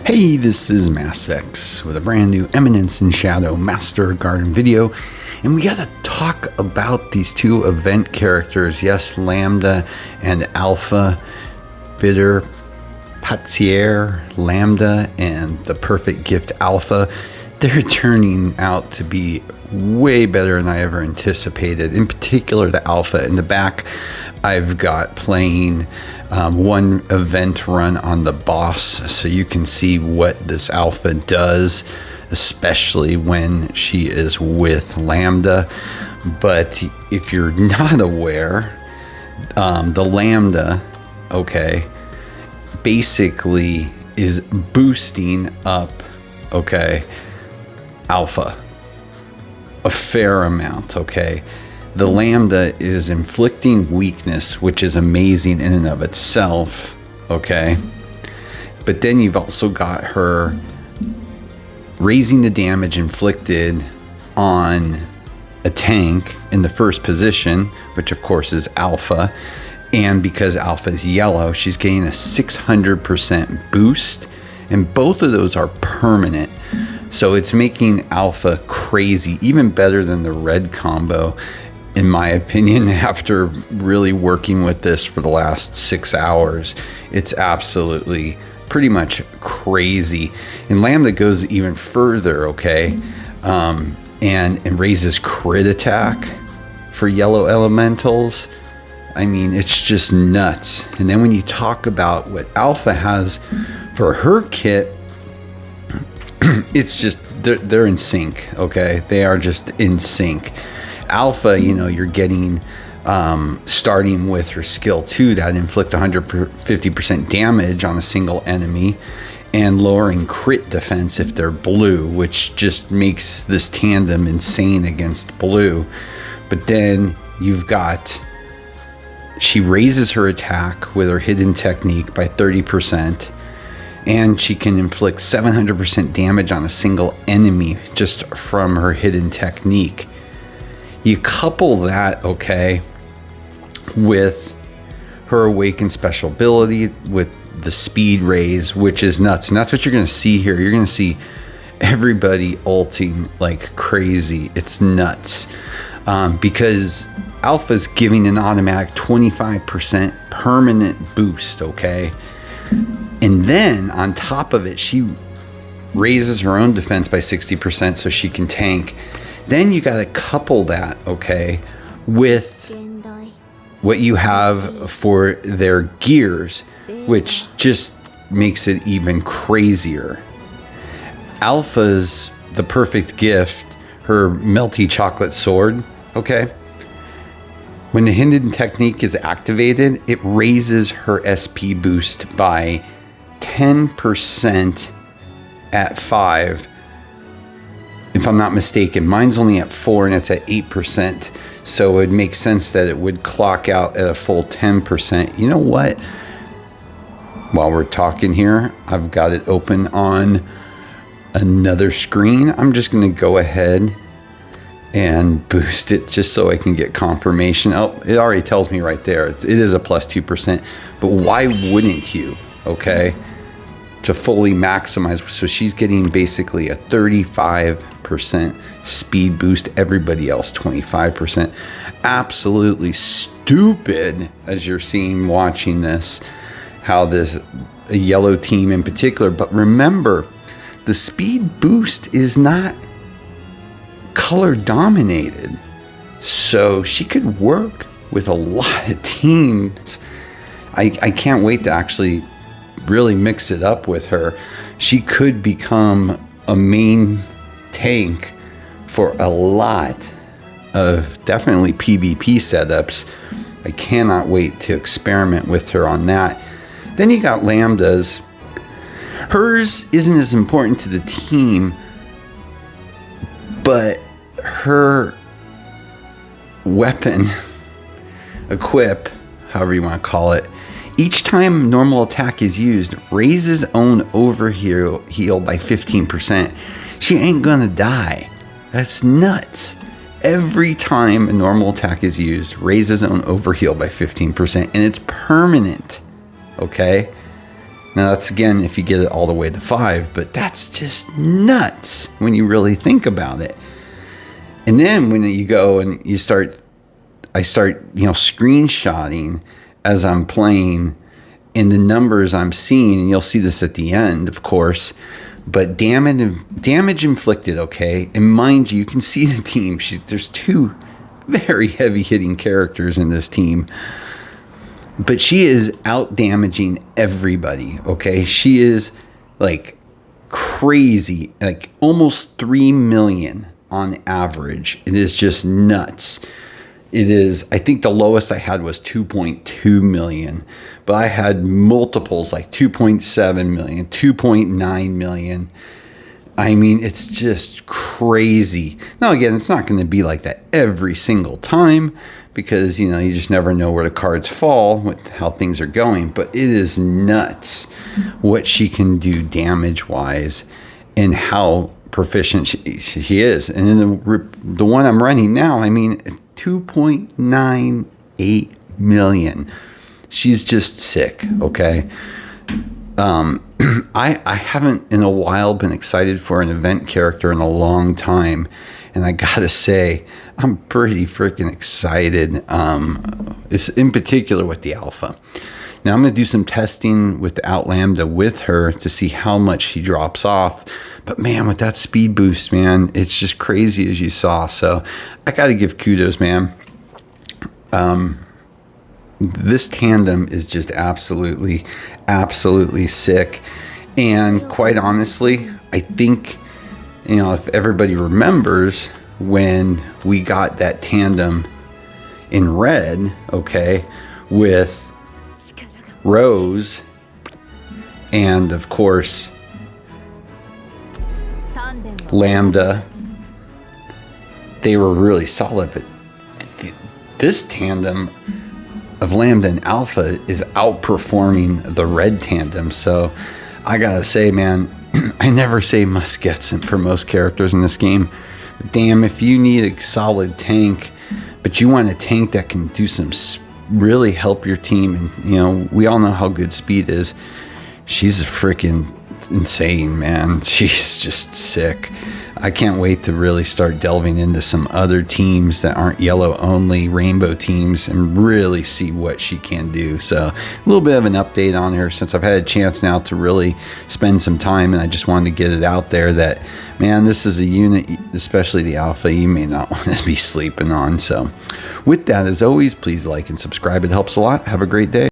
Hey, this is MassX with a brand new Eminence and Shadow Master Garden video, and we gotta talk about these two event characters. Yes, Lambda and Alpha, Bitter Patier Lambda and the Perfect Gift Alpha. They're turning out to be way better than I ever anticipated. In particular, the Alpha. In the back, I've got playing one event run on the boss, so you can see what this Alpha does, especially when she is with Lambda. But if you're not aware, the Lambda, okay, basically is boosting up, okay, Alpha a fair amount, okay. The Lambda is inflicting weakness, which is amazing in and of itself, okay. But then you've also got her raising the damage inflicted on a tank in the first position, which of course is Alpha. And because Alpha is yellow, she's getting a 600% boost. And both of those are permanent. So it's making Alpha crazy, even better than the red combo, in my opinion. After really working with this for the last 6 hours, it's absolutely pretty much crazy. And Lambda goes even further, okay, and raises crit attack for yellow elementals. I mean, it's just nuts. And then when you talk about what Alpha has for her kit, it's just, they're in sync, okay? They are just in sync. Alpha, you know, you're getting, starting with her skill 2 that inflict 150% damage on a single enemy and lowering crit defense if they're blue, which just makes this tandem insane against blue. But then you've got, she raises her attack with her hidden technique by 30%. And she can inflict 700% damage on a single enemy just from her hidden technique. You couple that, okay, with her awakened special ability with the speed raise, which is nuts. And that's what you're going to see here. You're going to see everybody ulting like crazy. It's nuts. Because Alpha's giving an automatic 25% permanent boost, okay? And then on top of it, she raises her own defense by 60% so she can tank. Then you got to couple that, okay, with what you have for their gears, which just makes it even crazier. Alpha's the Perfect Gift, her melty chocolate sword, okay? When the hidden technique is activated, it raises her SP boost by 10% at 5. If I'm not mistaken, mine's only at 4 and it's at 8%. So it makes sense that it would clock out at a full 10%. You know what? While we're talking here, I've got it open on another screen. I'm just going to go ahead and boost it just so I can get confirmation. Oh, it already tells me right there. It is a plus 2%. But why wouldn't you? Okay, to fully maximize. So she's getting basically a 35% speed boost. Everybody else 25%. Absolutely stupid, as you're seeing watching this, how this a yellow team in particular. But remember, the speed boost is not color dominated, so she could work with a lot of teams. I can't wait to actually really mix it up with her. She could become a main tank for a lot of definitely PvP setups. I cannot wait to experiment with her on that. Then you got Lambda's. Hers isn't as important to the team, but her weapon, equip, however you want to call it, each time normal attack is used, raises own overheal by 15%. She ain't gonna die. That's nuts. Every time a normal attack is used, raises own overheal by 15%, and it's permanent. Okay? Now that's, again, if you get it all the way to 5, but that's just nuts when you really think about it. And then when you go and I start, screenshotting as I'm playing and the numbers I'm seeing, and you'll see this at the end, of course, but damage inflicted, okay? And mind you can see the team. There's 2 very heavy hitting characters in this team, but she is out damaging everybody, okay? She is like crazy, like almost 3 million on average. It is just nuts. It is, I think the lowest I had was 2.2 million, but I had multiples like 2.7 million, 2.9 million. I mean, it's just crazy. Now, again, it's not going to be like that every single time because, you just never know where the cards fall with how things are going, but it is nuts what she can do damage-wise and how proficient she is. And then the one I'm running now, I mean, 2.98 million. She's just sick, okay? I haven't in a while been excited for an event character in a long time, and I gotta say, I'm pretty freaking excited. It's in particular with the alpha. Now I'm gonna do some testing with the Lambda with her to see how much she drops off. But man, with that speed boost, man, it's just crazy as you saw. So I gotta give kudos, man. This tandem is just absolutely sick. And quite honestly, I think, if everybody remembers when we got that tandem in red, okay, with Rose and of course Lambda, they were really solid, but this tandem of Lambda and Alpha is outperforming the red tandem. So I gotta say, man, I never say must gets for most characters in this game. Damn, if you need a solid tank, but you want a tank that can do some really help your team, and we all know how good speed is. She's a freaking insane, man. She's just sick. I can't wait to really start delving into some other teams that aren't yellow only, rainbow teams, and really see what she can do. So a little bit of an update on her since I've had a chance now to really spend some time, and I just wanted to get it out there that, man, this is a unit, especially the alpha, you may not want to be sleeping on. So with that, as always, please like and subscribe. It helps a lot. Have a great day.